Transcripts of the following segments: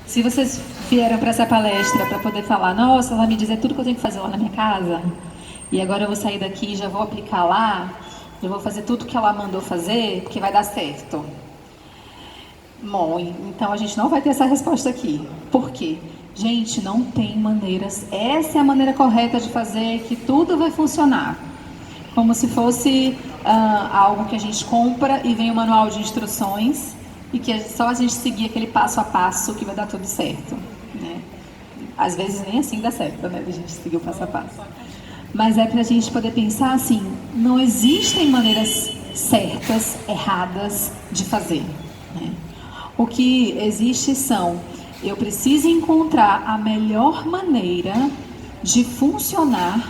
Se vocês vieram para essa palestra para poder falar, nossa, ela vai me dizer tudo que eu tenho que fazer lá na minha casa, e agora eu vou sair daqui e já vou aplicar lá, já vou fazer tudo que ela mandou fazer, porque vai dar certo. Bom, então a gente não vai ter essa resposta aqui. Por quê? Gente, não tem maneiras. Essa é a maneira correta de fazer que tudo vai funcionar. Como se fosse algo que a gente compra e vem um manual de instruções e que é só a gente seguir aquele passo a passo que vai dar tudo certo, né? Às vezes nem assim dá certo, né? A gente seguir o passo a passo. Mas é para a gente poder pensar assim, não existem maneiras certas, erradas de fazer, né? O que existe eu preciso encontrar a melhor maneira de funcionar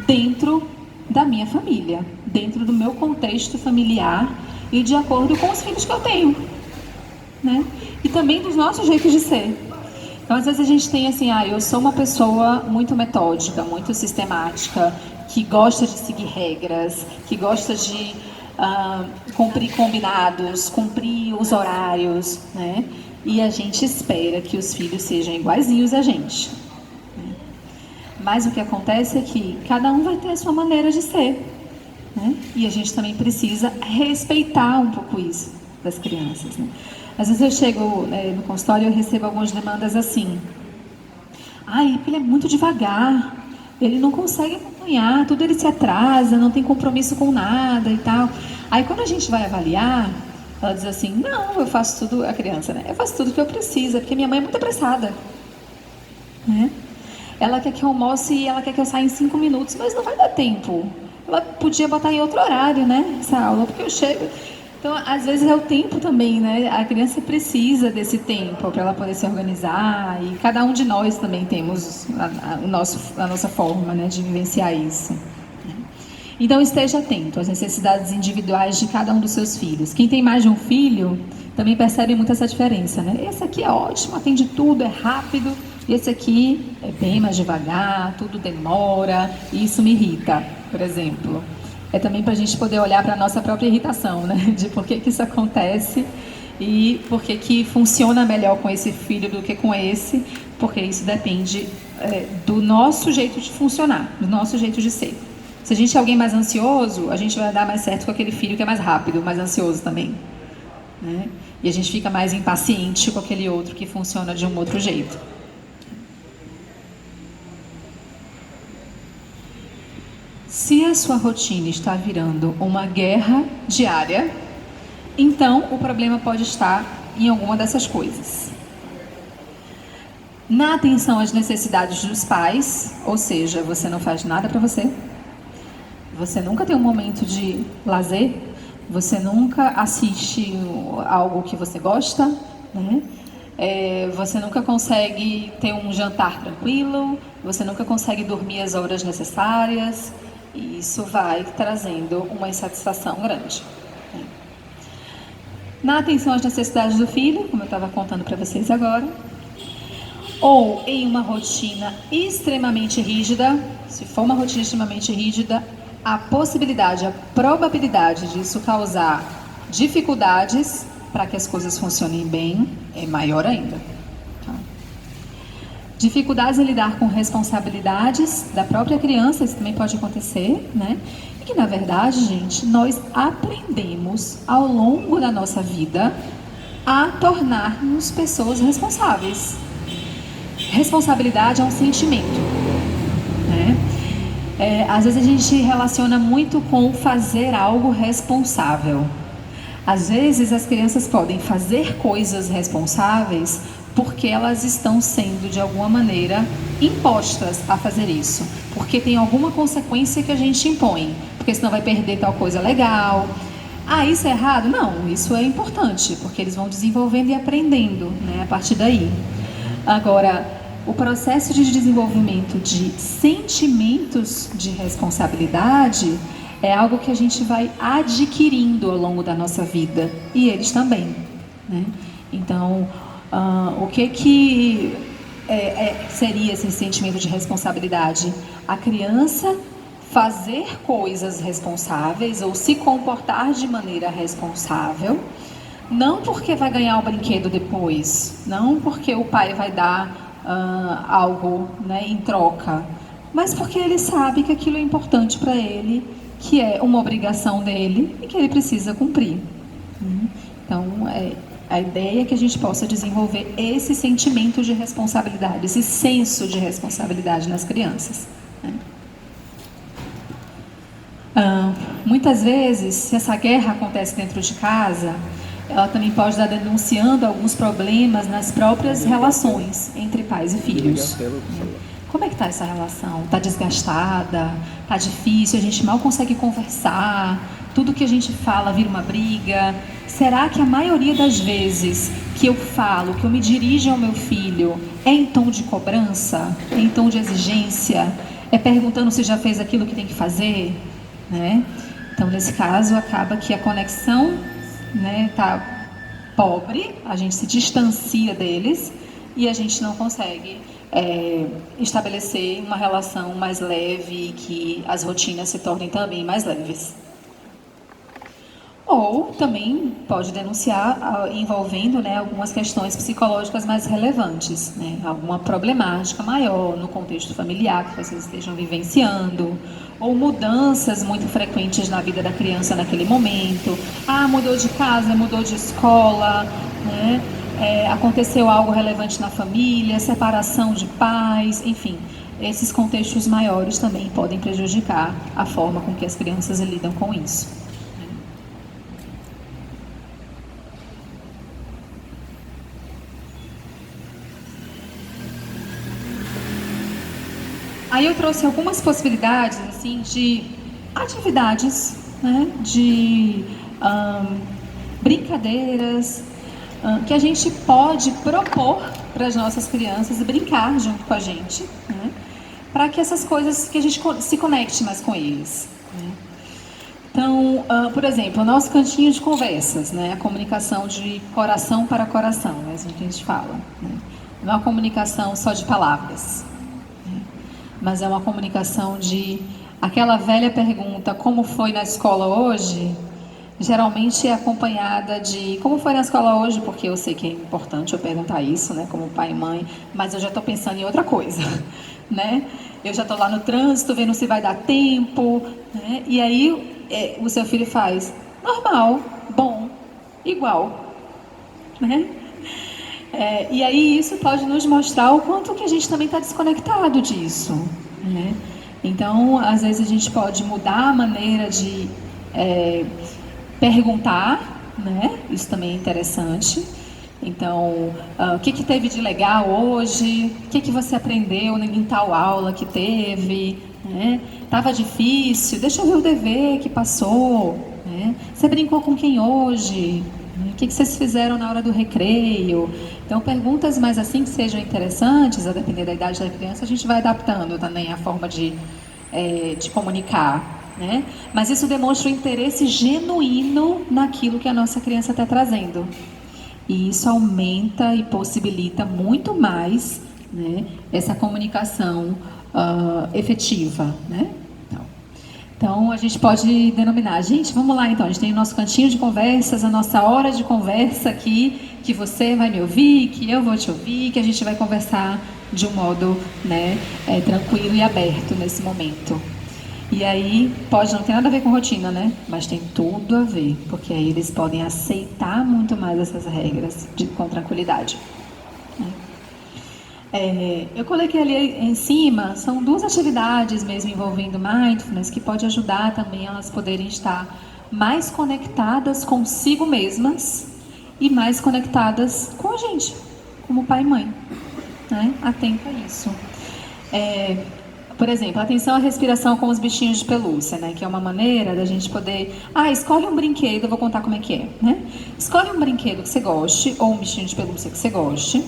dentro da minha família, dentro do meu contexto familiar e de acordo com os filhos que eu tenho, né? E também dos nossos jeitos de ser. Então, às vezes a gente tem assim, eu sou uma pessoa muito metódica, muito sistemática, que gosta de seguir regras, que gosta de cumprir combinados, cumprir os horários, né? E a gente espera que os filhos sejam iguaizinhos a gente. Né? Mas o que acontece é que cada um vai ter a sua maneira de ser, né? E a gente também precisa respeitar um pouco isso das crianças, né? Às vezes eu chego no consultório e eu recebo algumas demandas assim. Ele é muito devagar, ele não consegue acompanhar, tudo ele se atrasa, não tem compromisso com nada e tal. Aí quando a gente vai avaliar, ela diz assim, não, eu faço tudo, a criança, né? Eu faço tudo que eu preciso, porque minha mãe é muito apressada, né? Ela quer que eu almoce e ela quer que eu saia em 5 minutos, mas não vai dar tempo. Ela podia botar em outro horário, né, essa aula, porque eu chego... Então, às vezes é o tempo também, né? A criança precisa desse tempo para ela poder se organizar e cada um de nós também temos a nossa forma, né, de vivenciar isso. Então, esteja atento às necessidades individuais de cada um dos seus filhos. Quem tem mais de um filho também percebe muito essa diferença, né? Esse aqui é ótimo, atende tudo, é rápido. E esse aqui é bem mais devagar, tudo demora. E isso me irrita, por exemplo. É também para a gente poder olhar para a nossa própria irritação, né? De por que isso acontece e por que funciona melhor com esse filho do que com esse, porque isso depende do nosso jeito de funcionar, do nosso jeito de ser. Se a gente é alguém mais ansioso, a gente vai dar mais certo com aquele filho que é mais rápido, mais ansioso também, né? E a gente fica mais impaciente com aquele outro que funciona de um outro jeito. Se a sua rotina está virando uma guerra diária, então o problema pode estar em alguma dessas coisas. Na atenção às necessidades dos pais, ou seja, você não faz nada para você, você nunca tem um momento de lazer, você nunca assiste algo que você gosta, né? Você nunca consegue ter um jantar tranquilo, você nunca consegue dormir as horas necessárias, e isso vai trazendo uma insatisfação grande. Na atenção às necessidades do filho, como eu estava contando para vocês agora, ou em uma rotina extremamente rígida, se for uma rotina extremamente rígida, a possibilidade, a probabilidade disso causar dificuldades para que as coisas funcionem bem é maior ainda. Tá? Dificuldades em lidar com responsabilidades da própria criança, isso também pode acontecer, né? E que, na verdade, gente, nós aprendemos ao longo da nossa vida a tornar-nos pessoas responsáveis. Responsabilidade é um sentimento, né? Às vezes a gente relaciona muito com fazer algo responsável. Às vezes as crianças podem fazer coisas responsáveis porque elas estão sendo de alguma maneira impostas a fazer isso, porque tem alguma consequência que a gente impõe, porque senão vai perder tal coisa legal. Isso é errado? Não, isso é importante, porque eles vão desenvolvendo e aprendendo, né, a partir daí. Agora, o processo de desenvolvimento de sentimentos de responsabilidade é algo que a gente vai adquirindo ao longo da nossa vida, e eles também, né? Então, o que seria esse sentimento de responsabilidade? A criança fazer coisas responsáveis ou se comportar de maneira responsável Não porque vai ganhar o brinquedo depois, não porque o pai vai dar algo, né, em troca, mas porque ele sabe que aquilo é importante para ele, que é uma obrigação dele e que ele precisa cumprir. Então, a ideia é que a gente possa desenvolver esse sentimento de responsabilidade, esse senso de responsabilidade nas crianças, né? Muitas vezes, se essa guerra acontece dentro de casa, ela também pode estar denunciando alguns problemas nas próprias relações entre pais e filhos. Como é que está essa relação? Está desgastada? Está difícil? A gente mal consegue conversar? Tudo que a gente fala vira uma briga? Será que a maioria das vezes que eu falo, que eu me dirijo ao meu filho, é em tom de cobrança? É em tom de exigência? É perguntando se já fez aquilo que tem que fazer? Né? Então, nesse caso, acaba que a conexão, né, tá pobre, a gente se distancia deles e a gente não consegue estabelecer uma relação mais leve e que as rotinas se tornem também mais leves. Ou também pode denunciar envolvendo, né, algumas questões psicológicas mais relevantes, né, alguma problemática maior no contexto familiar que vocês estejam vivenciando, ou mudanças muito frequentes na vida da criança naquele momento. Mudou de casa, mudou de escola, né, aconteceu algo relevante na família, separação de pais, enfim. Esses contextos maiores também podem prejudicar a forma com que as crianças lidam com isso. Aí eu trouxe algumas possibilidades assim, de atividades, né, de brincadeiras que a gente pode propor para as nossas crianças brincar junto com a gente, né, para que essas coisas, que a gente se conecte mais com eles, né. Então, por exemplo, o nosso cantinho de conversas, né, a comunicação de coração para coração, é assim que a gente fala, né, não é uma comunicação só de palavras, mas é uma comunicação de aquela velha pergunta, como foi na escola hoje? Geralmente é acompanhada de como foi na escola hoje, porque eu sei que é importante eu perguntar isso, né, como pai e mãe, mas eu já estou pensando em outra coisa, né? Eu já estou lá no trânsito, vendo se vai dar tempo, né? E aí o seu filho faz normal, bom, igual, né? E aí isso pode nos mostrar o quanto que a gente também está desconectado disso, né? Então, às vezes a gente pode mudar a maneira de perguntar, né? Isso também é interessante. Então, o que teve de legal hoje? O que você aprendeu em tal aula que teve? Né? Tava difícil? Deixa eu ver o dever que passou. Né? Você brincou com quem hoje? O que vocês fizeram na hora do recreio? Então, perguntas mais assim que sejam interessantes, a depender da idade da criança, a gente vai adaptando também a forma de comunicar, né? Mas isso demonstra o interesse genuíno naquilo que a nossa criança está trazendo. E isso aumenta e possibilita muito mais, né, essa comunicação efetiva, né? Então, a gente pode denominar, gente, vamos lá então, a gente tem o nosso cantinho de conversas, a nossa hora de conversa aqui, que você vai me ouvir, que eu vou te ouvir, que a gente vai conversar de um modo, né, tranquilo e aberto nesse momento. E aí, pode não ter nada a ver com rotina, né? Mas tem tudo a ver, porque aí eles podem aceitar muito mais essas regras com tranquilidade. Eu coloquei ali em cima, são duas atividades mesmo envolvendo mindfulness que pode ajudar também elas poderem estar mais conectadas consigo mesmas e mais conectadas com a gente, como pai e mãe, né? Atento a isso. Por exemplo, atenção à respiração com os bichinhos de pelúcia, né? Que é uma maneira da gente poder... escolhe um brinquedo, eu vou contar como é que é, né? Escolhe um brinquedo que você goste, ou um bichinho de pelúcia que você goste,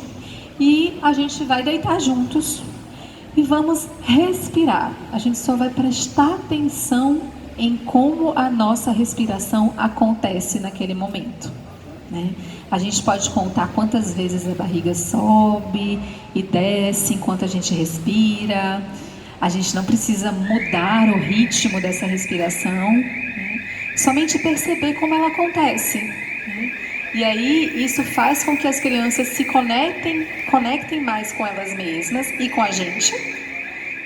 e a gente vai deitar juntos e vamos respirar. A gente só vai prestar atenção em como a nossa respiração acontece naquele momento, né? A gente pode contar quantas vezes a barriga sobe e desce enquanto a gente respira. A gente não precisa mudar o ritmo dessa respiração, né? Somente perceber como ela acontece, né? E aí isso faz com que as crianças se conectem mais com elas mesmas e com a gente,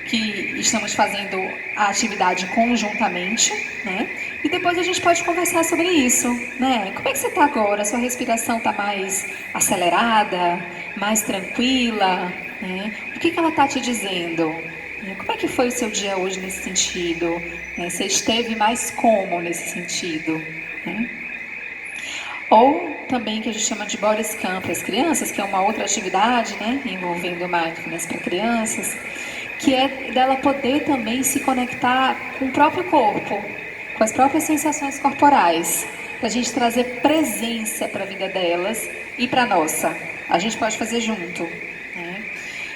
que estamos fazendo a atividade conjuntamente, né? E depois a gente pode conversar sobre isso, né? Como é que você está agora? Sua respiração está mais acelerada, mais tranquila, né? O que ela está te dizendo? Como é que foi o seu dia hoje nesse sentido? Você esteve mais como nesse sentido? Né? Ou também que a gente chama de body scan para as crianças, que é uma outra atividade, né, envolvendo mindfulness para crianças, que é dela poder também se conectar com o próprio corpo, com as próprias sensações corporais, para a gente trazer presença para a vida delas e para a nossa. A gente pode fazer junto, né?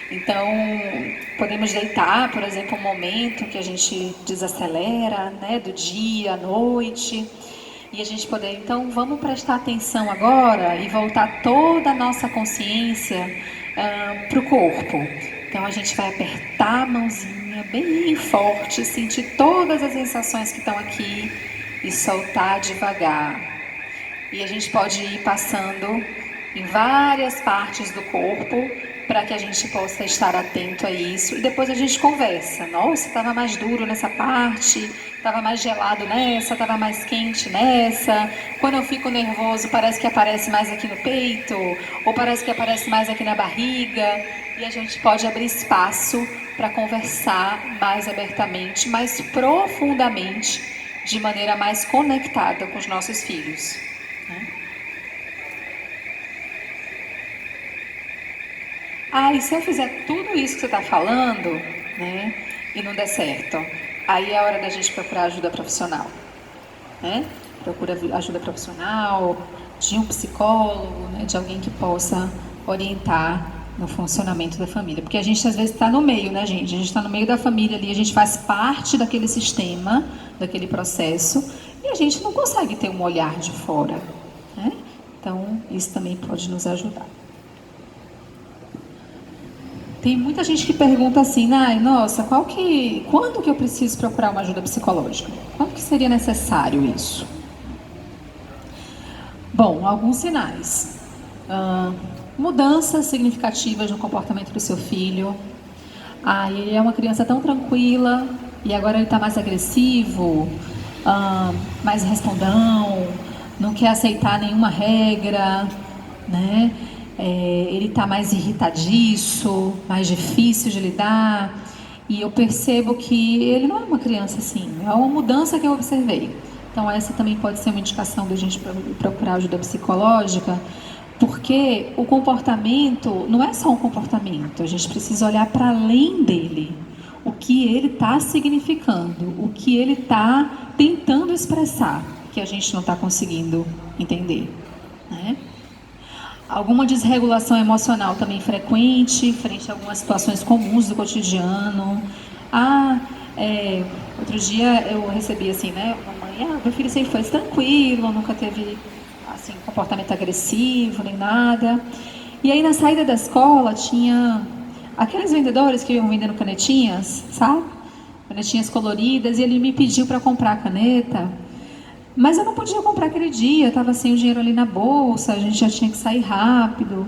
Então, podemos deitar, por exemplo, um momento que a gente desacelera, né, do dia à noite, e a gente poder, então, vamos prestar atenção agora e voltar toda a nossa consciência para o corpo. Então, a gente vai apertar a mãozinha bem forte, sentir todas as sensações que estão aqui e soltar devagar. E a gente pode ir passando em várias partes do corpo para que a gente possa estar atento a isso. E depois a gente conversa. Nossa, estava mais duro nessa parte, estava mais gelado nessa, estava mais quente nessa. Quando eu fico nervoso, parece que aparece mais aqui no peito, ou parece que aparece mais aqui na barriga. E a gente pode abrir espaço para conversar mais abertamente, mais profundamente, de maneira mais conectada com os nossos filhos. Né? E se eu fizer tudo isso que você está falando, né, e não der certo, aí é a hora da gente procurar ajuda profissional, né? Procura ajuda profissional, de um psicólogo, né, de alguém que possa orientar no funcionamento da família. Porque a gente às vezes está no meio, né, gente? A gente está no meio da família ali, a gente faz parte daquele sistema, daquele processo, e a gente não consegue ter um olhar de fora, né? Então, isso também pode nos ajudar. Tem muita gente que pergunta assim, nossa, quando que eu preciso procurar uma ajuda psicológica? Quando que seria necessário isso? Bom, alguns sinais. Mudanças significativas no comportamento do seu filho. Ele é uma criança tão tranquila e agora ele está mais agressivo, mais respondão, não quer aceitar nenhuma regra, né? Ele está mais irritadiço, mais difícil de lidar, e eu percebo que ele não é uma criança assim, é uma mudança que eu observei. Então essa também pode ser uma indicação da gente procurar ajuda psicológica, porque o comportamento não é só um comportamento, a gente precisa olhar para além dele, o que ele está significando, o que ele está tentando expressar, que a gente não está conseguindo entender, né? Alguma desregulação emocional também frequente, frente a algumas situações comuns do cotidiano. Outro dia eu recebi assim, né? Mamãe, meu filho sempre foi tranquilo, nunca teve assim, comportamento agressivo, nem nada. E aí na saída da escola tinha aqueles vendedores que iam vendendo canetinhas, sabe? Canetinhas coloridas, e ele me pediu para comprar a caneta. Mas eu não podia comprar aquele dia, eu estava sem o dinheiro ali na bolsa, a gente já tinha que sair rápido.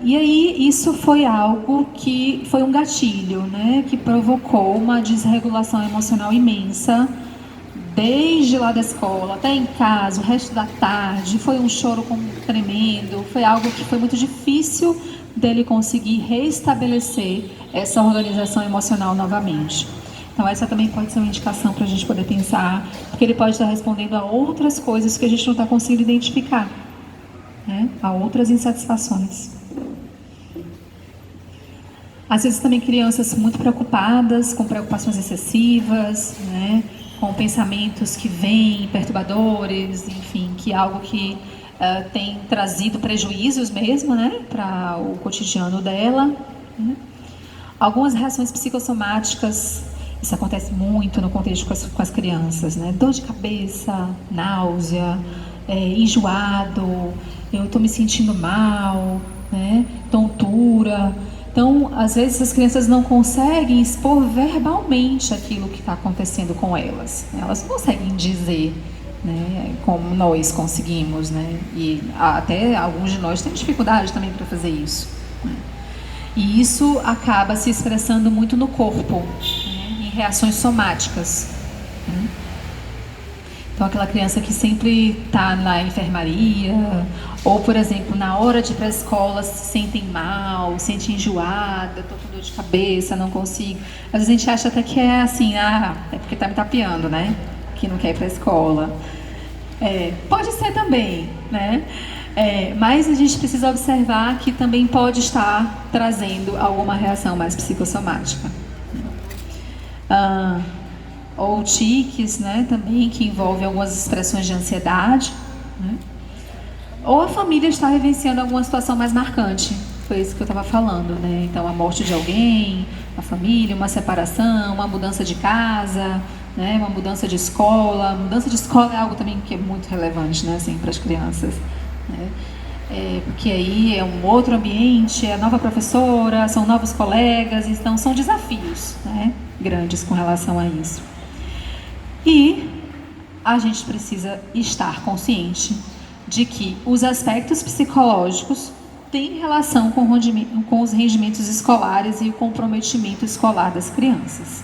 E aí isso foi algo que foi um gatilho, né, que provocou uma desregulação emocional imensa, desde lá da escola até em casa, o resto da tarde, foi um choro tremendo, foi algo que foi muito difícil dele conseguir restabelecer essa organização emocional novamente. Então essa também pode ser uma indicação para a gente poder pensar, porque ele pode estar respondendo a outras coisas que a gente não está conseguindo identificar, né? A outras insatisfações. Às vezes também crianças muito preocupadas, com preocupações excessivas, né? Com pensamentos que vêm perturbadores, enfim, que é algo que tem trazido prejuízos mesmo, né? Para o cotidiano dela, né? Algumas reações psicossomáticas. Isso acontece muito no contexto com as crianças, né? Dor de cabeça, náusea, enjoado, eu estou me sentindo mal, né? Tontura. Então, às vezes as crianças não conseguem expor verbalmente aquilo que está acontecendo com elas. Elas não conseguem dizer, né, como nós conseguimos, né, e até alguns de nós têm dificuldade também para fazer isso, né? E isso acaba se expressando muito no corpo, né, em reações somáticas, né? Então, aquela criança que sempre está na enfermaria, ou, por exemplo, na hora de ir para a escola se sentem mal, se sente enjoada, estou com dor de cabeça, não consigo. Às vezes a gente acha até que é assim, é porque está me tapeando, né? Que não quer ir para a escola. Pode ser também, né? Mas a gente precisa observar que também pode estar trazendo alguma reação mais psicossomática. Ou tiques, né, também, que envolvem algumas expressões de ansiedade, né? Ou a família está vivenciando alguma situação mais marcante, foi isso que eu estava falando, né? Então, a morte de alguém, a família, uma separação, uma mudança de casa, né? Uma mudança de escola. Mudança de escola é algo também que é muito relevante, né, assim, para as crianças, né? Porque aí é um outro ambiente, é a nova professora, são novos colegas, então são desafios, né, grandes com relação a isso. E a gente precisa estar consciente de que os aspectos psicológicos têm relação com os rendimentos escolares e o comprometimento escolar das crianças.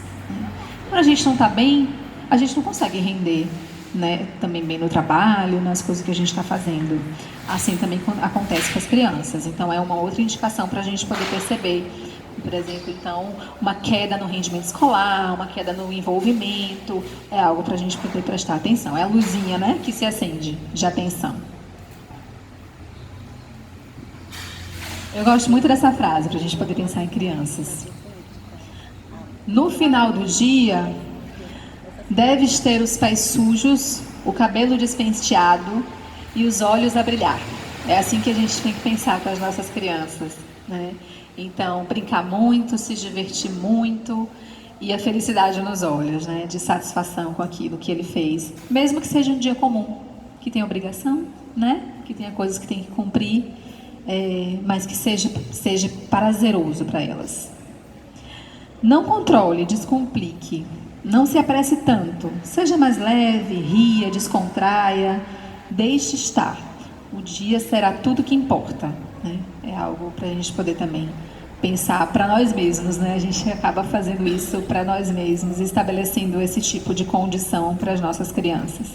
Quando a gente não está bem, a gente não consegue render, né, também bem no trabalho, nas coisas que a gente está fazendo. Assim também acontece com as crianças. Então, é uma outra indicação para a gente poder perceber, por exemplo, então, uma queda no rendimento escolar, uma queda no envolvimento, é algo para a gente poder prestar atenção. É a luzinha, né, que se acende de atenção. Eu gosto muito dessa frase, para a gente poder pensar em crianças. No final do dia, deves ter os pés sujos, o cabelo despenteado e os olhos a brilhar. É assim que a gente tem que pensar com as nossas crianças, né? Então, brincar muito, se divertir muito e a felicidade nos olhos, né? De satisfação com aquilo que ele fez. Mesmo que seja um dia comum, que tenha obrigação, né? Que tenha coisas que tem que cumprir, mas que seja prazeroso para elas. Não controle, descomplique. Não se apresse tanto. Seja mais leve, ria, descontraia. Deixe estar. O dia será tudo que importa, né? É algo para a gente poder também pensar para nós mesmos, né? A gente acaba fazendo isso para nós mesmos, estabelecendo esse tipo de condição para as nossas crianças.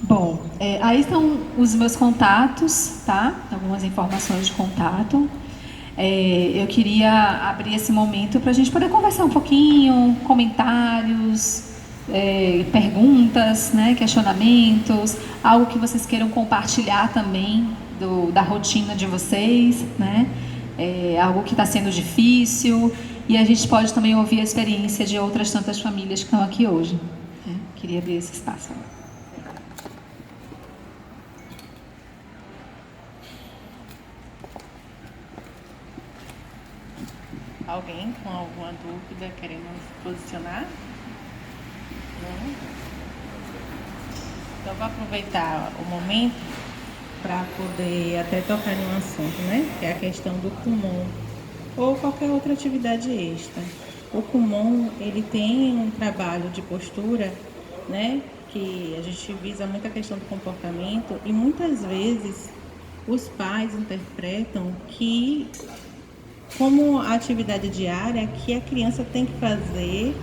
Bom, aí estão os meus contatos, tá? Algumas informações de contato. Eu queria abrir esse momento para a gente poder conversar um pouquinho, comentários, perguntas, né, questionamentos, algo que vocês queiram compartilhar também da rotina de vocês, né? Algo que está sendo difícil, e a gente pode também ouvir a experiência de outras tantas famílias que estão aqui hoje, né? Queria abrir esse espaço. Alguém com alguma dúvida querendo se posicionar? Não? Então, vou aproveitar o momento para poder até tocar em um assunto, né? Que é a questão do Kumon ou qualquer outra atividade extra. O Kumon, ele tem um trabalho de postura, né? Que a gente visa muito a questão do comportamento e muitas vezes os pais interpretam que como atividade diária que a criança tem que fazer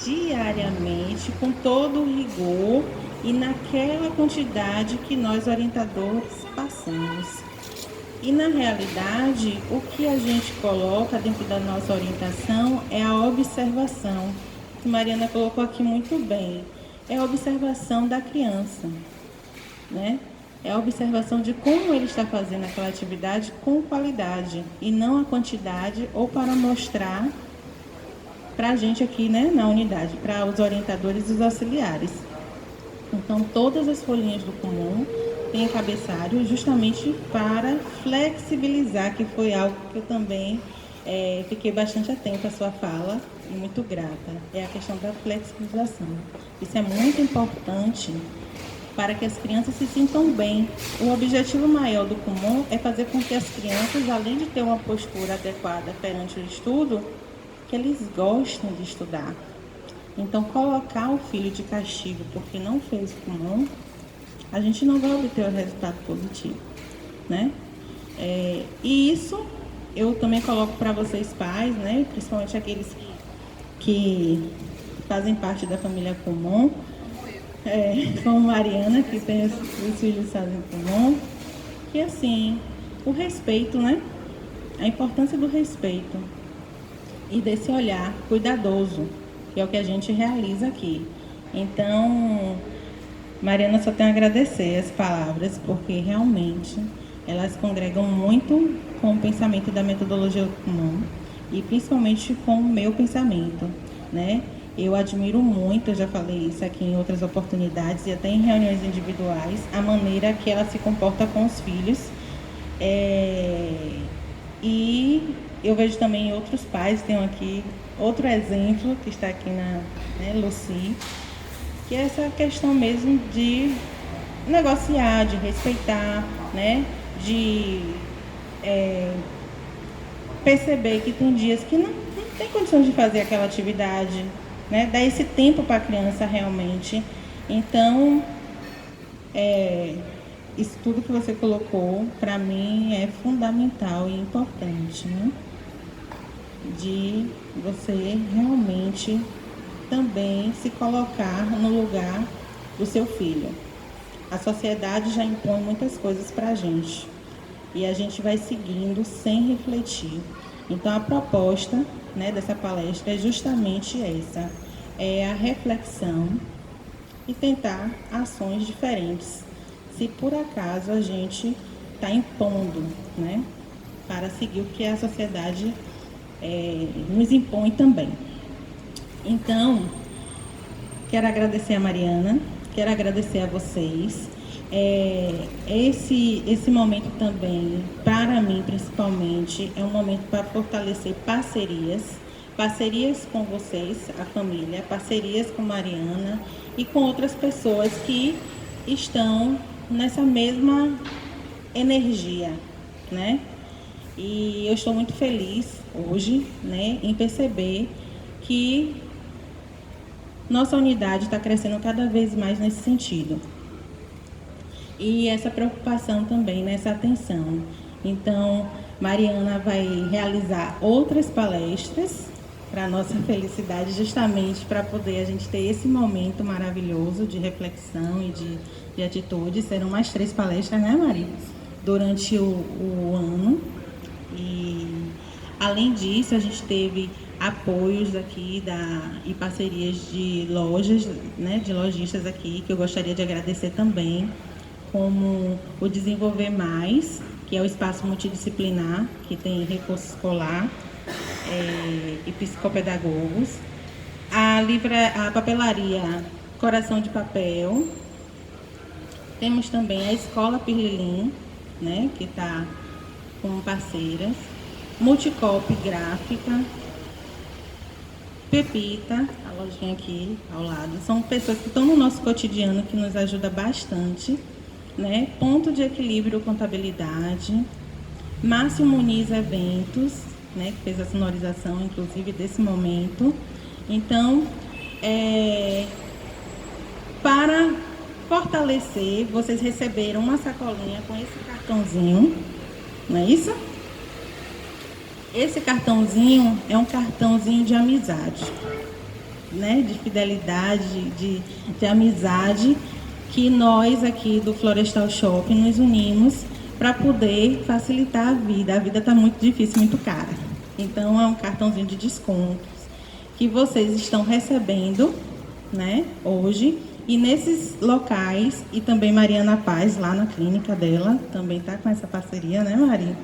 diariamente, com todo o rigor e naquela quantidade que nós orientadores passamos. E na realidade, o que a gente coloca dentro da nossa orientação é a observação, que Mariana colocou aqui muito bem, é a observação da criança, né? É a observação de como ele está fazendo aquela atividade com qualidade e não a quantidade ou para mostrar para a gente aqui, né, na unidade, para os orientadores e os auxiliares. Então, todas as folhinhas do Kumon têm cabeçalho justamente para flexibilizar, que foi algo que eu também fiquei bastante atenta à sua fala e muito grata. É a questão da flexibilização. Isso é muito importante para que as crianças se sintam bem. O objetivo maior do Kumon é fazer com que as crianças, além de ter uma postura adequada perante o estudo, que eles gostem de estudar. Então, colocar o filho de castigo porque não fez comum, a gente não vai obter o resultado positivo, né? E isso eu também coloco para vocês pais, né? Principalmente aqueles que fazem parte da família comum, como Mariana, que tem os filhos fazem comum, que assim, o respeito, né? A importância do respeito e desse olhar cuidadoso, que é o que a gente realiza aqui. Então, Mariana, só tenho a agradecer as palavras, porque realmente elas congregam muito com o pensamento da metodologia comum e principalmente com o meu pensamento, né? Eu admiro muito, eu já falei isso aqui em outras oportunidades e até em reuniões individuais, a maneira que ela se comporta com os filhos. E eu vejo também outros pais, tenho aqui outro exemplo que está aqui Lucy, que é essa questão mesmo de negociar, de respeitar, né? De perceber que tem dias que não tem condições de fazer aquela atividade, né? Dar esse tempo para a criança realmente. Então, isso tudo que você colocou, para mim, é fundamental e importante, né? De você realmente também se colocar no lugar do seu filho. A sociedade já impõe muitas coisas para a gente e a gente vai seguindo sem refletir. Então, a proposta, né, dessa palestra é justamente essa, é a reflexão e tentar ações diferentes, se por acaso a gente está impondo, né, para seguir o que a sociedade nos impõe também. Então, quero agradecer a Mariana, quero agradecer a vocês. Esse momento também, para mim principalmente, é um momento para fortalecer parcerias com vocês, a família, parcerias com Mariana e com outras pessoas que estão nessa mesma energia, né? E eu estou muito feliz hoje, né, em perceber que nossa unidade está crescendo cada vez mais nesse sentido. E essa preocupação também, nessa atenção. Então, Mariana vai realizar outras palestras para a nossa felicidade, justamente para poder a gente ter esse momento maravilhoso de reflexão e de atitude. Serão mais 3 palestras, né, Maria? Durante o ano. E, além disso, a gente teve apoios aqui e parcerias de lojas, né, de lojistas aqui, que eu gostaria de agradecer também, como o Desenvolver Mais, que é o espaço multidisciplinar, que tem reforço escolar e psicopedagogos, a papelaria Coração de Papel, temos também a Escola Pirlilim, né, que está com parceiras, Multicop Gráfica, Pepita, a lojinha aqui ao lado, são pessoas que estão no nosso cotidiano, que nos ajuda bastante, né? Ponto de Equilíbrio Contabilidade, Márcio Muniz Eventos, né, que fez a sonorização, inclusive, desse momento. Então, para fortalecer, vocês receberam uma sacolinha com esse cartãozinho, não é isso? Esse cartãozinho é um cartãozinho de amizade, né? De fidelidade, de amizade, que nós aqui do Florestal Shopping nos unimos para poder facilitar a vida. A vida está muito difícil, muito cara. Então, é um cartãozinho de descontos que vocês estão recebendo, né, hoje. E nesses locais, e também Mariana Paz, lá na clínica dela, também está com essa parceria, né, Maria?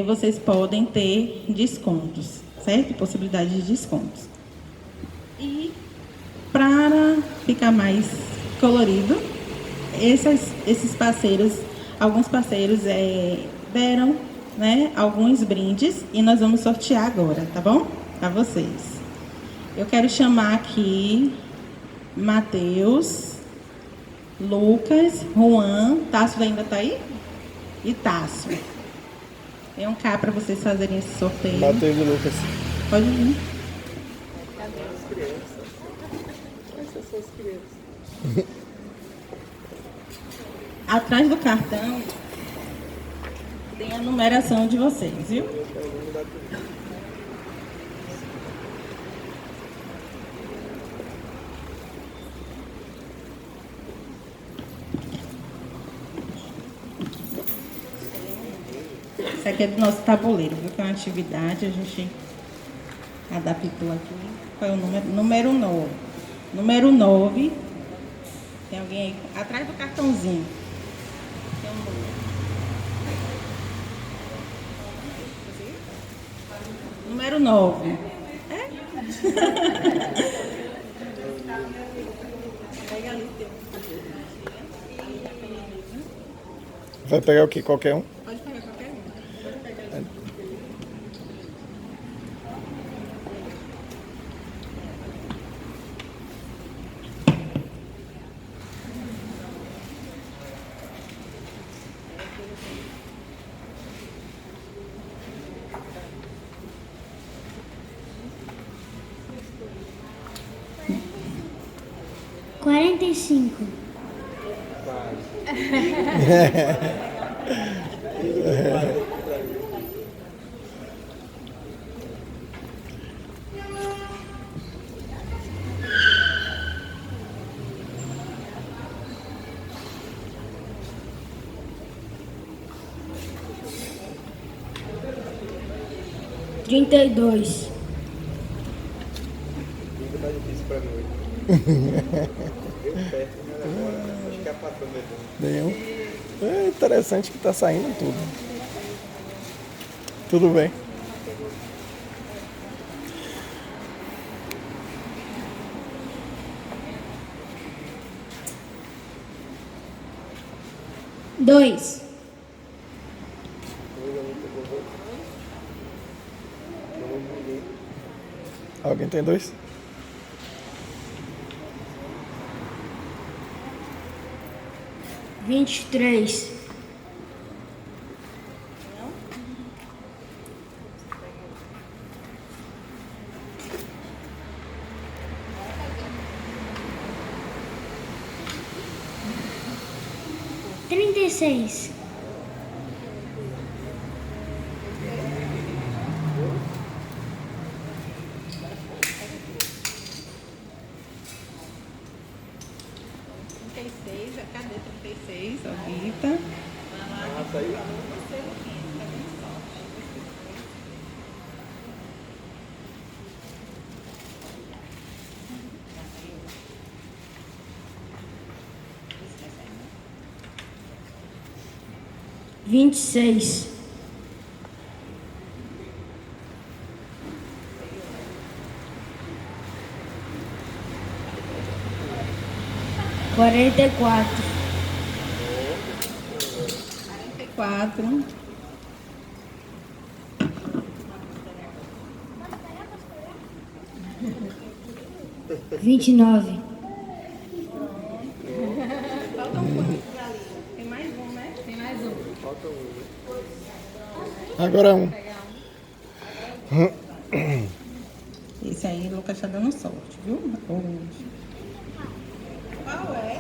Vocês podem ter descontos, certo? Possibilidade de descontos. E para ficar mais colorido, esses parceiros, alguns parceiros deram, né, alguns brindes e nós vamos sortear agora, tá bom? Para vocês. Eu quero chamar aqui Matheus, Lucas, Juan, Tássio ainda está aí? E Tássio. Tem um cá para vocês fazerem esse sorteio. Matheus e Lucas. Pode vir. Atrás do cartão tem a numeração de vocês, viu? Isso aqui é do nosso tabuleiro, viu? Que é uma atividade, a gente adaptou aqui. Qual é o número? Número 9. Número 9. Tem alguém aí? Atrás do cartãozinho. Tem um número. Número 9. É? Pega ali, tem Vai pegar o quê? Qualquer um? Pode pegar qualquer um. Pode pegar. 45. Trinta e dois. Muito mais difícil pra mim hoje. Deu perto, né? Agora, acho que é a patrão mesmo. Nenhum. É interessante que tá saindo tudo. Tudo bem. Dois. Alguém tem dois? Vinte e três. Trinta e seis. Cadê 36? Ó, Rita. Ah, saiu? 26. Quarenta e quatro. 44. 29. Falta um pouquinho ali. Tem mais um, né? Tem mais um. Agora um. Esse aí, o Lucas tá dando sorte, viu? Qual é?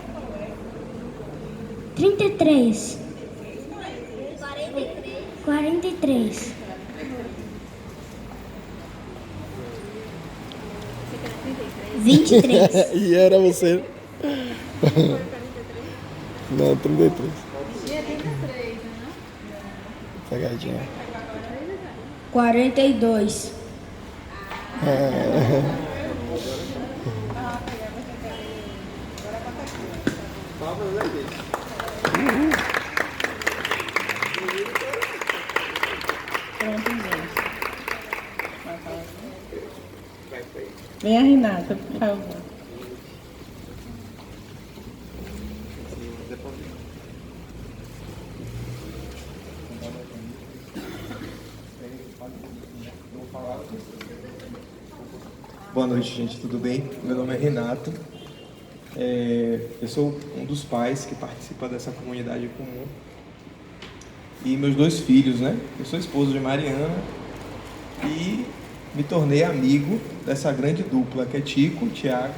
33. 43. 23. E era você. Não, 33. Pegadinha. 42. Pronto, gente. Vem a Renata, por favor. Boa noite, gente, tudo bem? Meu nome é Renato. Eu sou um dos pais que participa dessa comunidade comum. E meus dois filhos, né? Eu sou esposo de Mariana e me tornei amigo dessa grande dupla, que é Tico, Tiago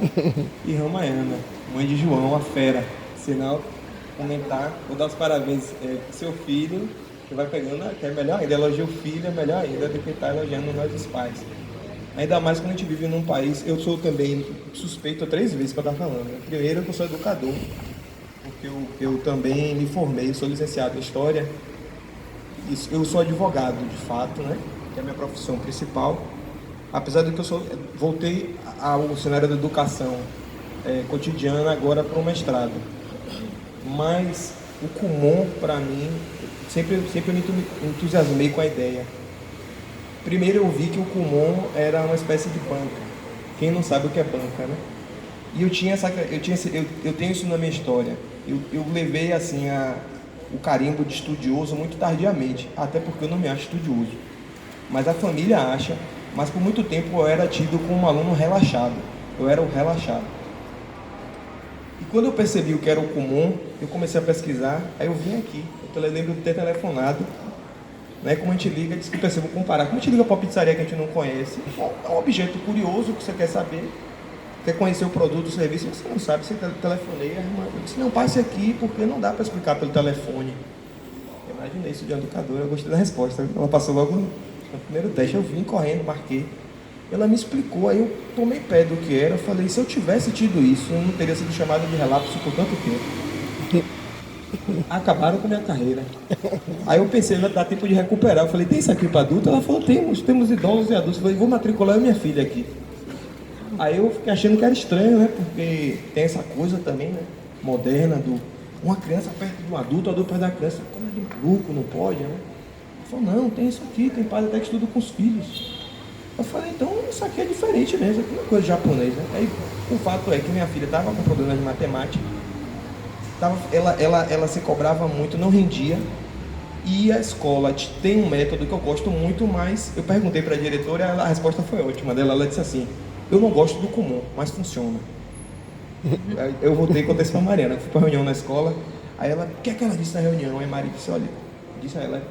e Ramayana, mãe de João, a fera. Sinal, comentar, vou dar os parabéns pro seu filho, que vai pegando, que é melhor ainda, elogia o filho é melhor ainda do que estar elogiando nós os pais. Ainda mais quando a gente vive num país, eu sou também suspeito 3 vezes para estar falando. Primeiro, que eu sou educador, porque eu também me formei, sou licenciado em História, eu sou advogado de fato, né, que é a minha profissão principal, apesar de que voltei ao cenário da educação cotidiana agora para o mestrado. Mas o Kumon, para mim, sempre me entusiasmei com a ideia. Primeiro eu vi que o Kumon era uma espécie de banca. Quem não sabe o que é banca, né? E eu tenho isso na minha história. Eu levei assim o carimbo de estudioso muito tardiamente, até porque eu não me acho estudioso. Mas a família acha, mas por muito tempo eu era tido como um aluno relaxado. Eu era o relaxado. E quando eu percebi o que era o Kumon, eu comecei a pesquisar, aí eu vim aqui. Eu lembro de ter telefonado, né? Como a gente liga, disse que eu vou comparar. Como a gente liga para uma pizzaria que a gente não conhece, é um objeto curioso que você quer saber, quer conhecer o produto, o serviço, você não sabe, você telefonei. Eu disse, não, passe aqui, porque não dá para explicar pelo telefone. Eu imaginei isso de educadora, eu gostei da resposta. Ela passou logo no primeiro teste, eu vim correndo, marquei. Ela me explicou, aí eu tomei pé do que era, eu falei, se eu tivesse tido isso, eu não teria sido chamado de relapso por tanto tempo. Acabaram com a minha carreira. Aí eu pensei, vai dar tempo de recuperar. Eu falei, tem isso aqui para adulto? Ela falou, temos idosos e adultos. Eu falei, vou matricular minha filha aqui. Aí eu fiquei achando que era estranho, né? Porque tem essa coisa também, né? Moderna, uma criança perto de um adulto, o adulto perto da criança. Coisa de maluco, não pode, né? Ela falou, não, tem isso aqui, tem pais até que estudam com os filhos. Eu falei, então isso aqui é diferente mesmo, isso aqui não é coisa japonesa, né? Aí o fato é que minha filha estava com problemas de matemática, ela se cobrava muito, não rendia, e a escola tem um método que eu gosto muito, mas eu perguntei para a diretora e a resposta foi ótima dela, ela disse assim, eu não gosto do Kumon, mas funciona. Eu voltei e contei isso para a Mariana, eu fui para a reunião na escola, aí ela, o que é que ela disse na reunião? Aí a Maria disse, olha, disse a ela,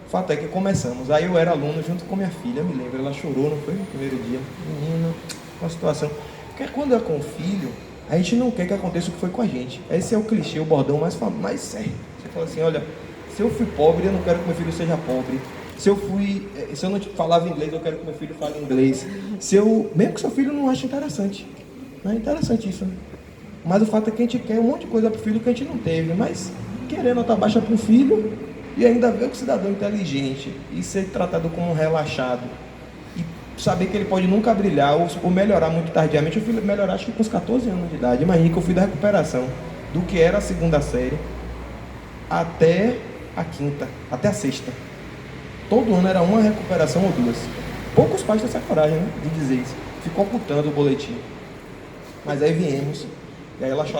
o fato é que começamos, aí eu era aluno junto com minha filha, me lembro, ela chorou, não foi no primeiro dia, menina, uma situação, porque quando é com o filho, a gente não quer que aconteça o que foi com a gente, esse é o clichê, o bordão mais sério, você fala assim, olha, se eu fui pobre, eu não quero que meu filho seja pobre, se eu não falava inglês, eu quero que meu filho fale inglês, mesmo que seu filho não ache interessante, não é interessante isso, né? Mas o fato é que a gente quer um monte de coisa pro filho que a gente não teve, mas querer nota baixa pro filho, e ainda ver o cidadão inteligente e ser tratado como um relaxado e saber que ele pode nunca brilhar ou melhorar muito tardiamente. Eu fui melhorar acho que com uns 14 anos de idade. Imagina que eu fui da recuperação do que era a 2ª série até a 5ª, até a 6ª. Todo ano era uma recuperação ou 2. Poucos pais têm essa coragem, né, de dizer isso. Ficou ocultando o boletim. Mas aí viemos, e aí ela